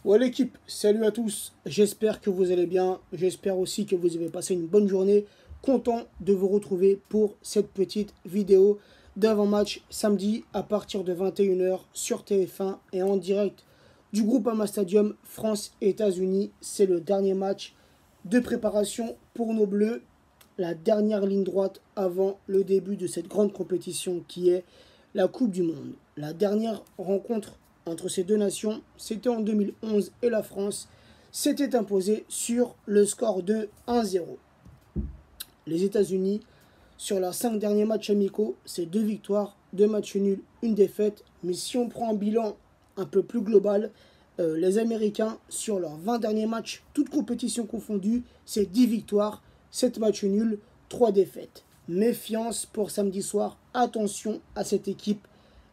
Ouais l'équipe, salut à tous, j'espère que vous allez bien, j'espère aussi que vous avez passé une bonne journée, content de vous retrouver pour cette petite vidéo d'avant-match samedi à partir de 21 h sur TF1 et en direct du Groupama Stadium France et États-Unis. C'est le dernier match de préparation pour nos Bleus, la dernière ligne droite avant le début de cette grande compétition qui est la Coupe du Monde. La dernière rencontre entre ces deux nations, c'était en 2011 et la France s'était imposée sur le score de 1-0. Les États-Unis, sur leurs 5 derniers matchs amicaux, c'est 2 victoires, 2 matchs nuls, une défaite. Mais si on prend un bilan un peu plus global, les Américains, sur leurs 20 derniers matchs, toutes compétitions confondues, c'est 10 victoires, 7 matchs nuls, 3 défaites. Méfiance pour samedi soir, attention à cette équipe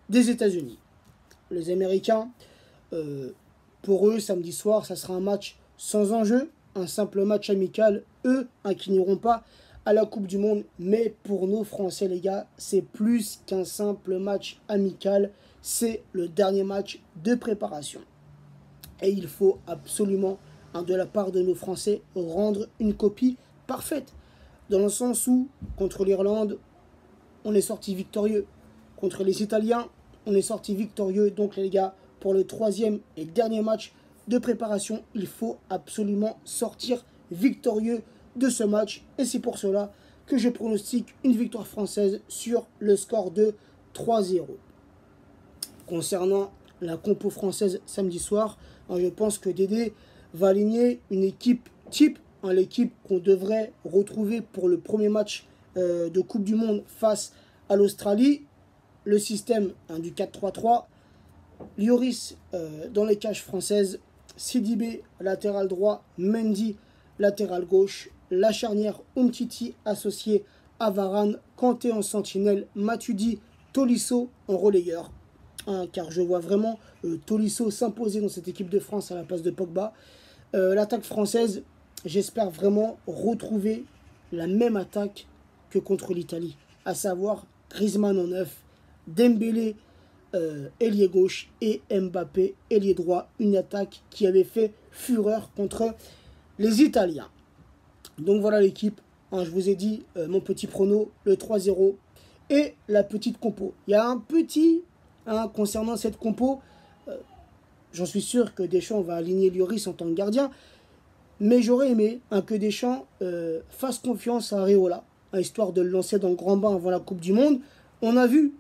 des États-Unis. Les Américains, pour eux, samedi soir, ça sera un match sans enjeu, un simple match amical. Eux, qui n'iront pas à la Coupe du Monde. Mais pour nos Français, les gars, c'est plus qu'un simple match amical. C'est le dernier match de préparation. Et il faut absolument, de la part de nos Français, rendre une copie parfaite. Dans le sens où, contre l'Irlande, on est sorti victorieux. Contre les Italiens, on est sorti victorieux. Donc les gars, pour le 3e et dernier match de préparation, il faut absolument sortir victorieux de ce match. Et c'est pour cela que je pronostique une victoire française sur le score de 3-0. Concernant la compo française samedi soir, je pense que Dédé va aligner une équipe type, l'équipe qu'on devrait retrouver pour le premier match de Coupe du Monde face à l'Australie. Le système du 4-3-3, Lloris dans les cages françaises, Sidibé latéral droit, Mendy latéral gauche, la charnière Umtiti associé à Varane, Kanté en sentinelle, Matuidi, Tolisso en relayeur. Car je vois vraiment Tolisso s'imposer dans cette équipe de France à la place de Pogba. L'attaque française, j'espère vraiment retrouver la même attaque que contre l'Italie, à savoir Griezmann en neuf, Dembélé ailier gauche et Mbappé ailier droit, une attaque qui avait fait fureur contre les Italiens. Donc voilà l'équipe, je vous ai dit mon petit prono, le 3-0 et la petite compo. Il y a un petit, concernant cette compo, j'en suis sûr que Deschamps va aligner Lloris en tant que gardien, mais j'aurais aimé que Deschamps fasse confiance à Areola, histoire de le lancer dans le grand bain avant la Coupe du Monde. On a vu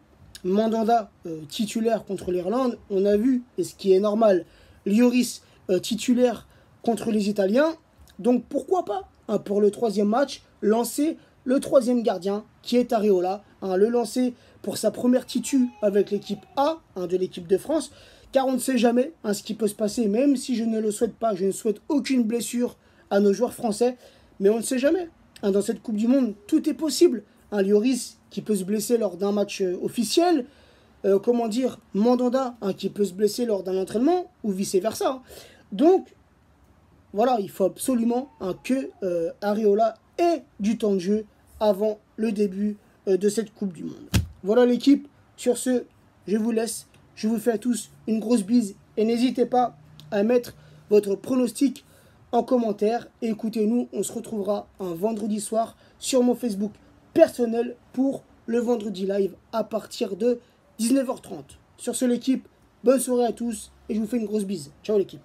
Mandanda titulaire contre l'Irlande, on a vu, et ce qui est normal, Lloris titulaire contre les Italiens. Donc pourquoi pas, pour le 3e match, lancer le 3e gardien qui est Areola, le lancer pour sa première titu avec l'équipe A de l'équipe de France, car on ne sait jamais ce qui peut se passer, même si je ne le souhaite pas, je ne souhaite aucune blessure à nos joueurs français, mais on ne sait jamais. Dans cette Coupe du Monde, tout est possible. Lloris qui peut se blesser lors d'un match officiel, Mandanda qui peut se blesser lors d'un entraînement, ou vice-versa. Donc, voilà, il faut absolument que Areola ait du temps de jeu avant le début de cette Coupe du Monde. Voilà l'équipe, sur ce, je vous laisse, je vous fais à tous une grosse bise, et n'hésitez pas à mettre votre pronostic en commentaire. Et écoutez-nous, on se retrouvera un vendredi soir sur mon Facebook personnel pour le vendredi live à partir de 19 h 30. Sur ce l'équipe, bonne soirée à tous et je vous fais une grosse bise. Ciao l'équipe.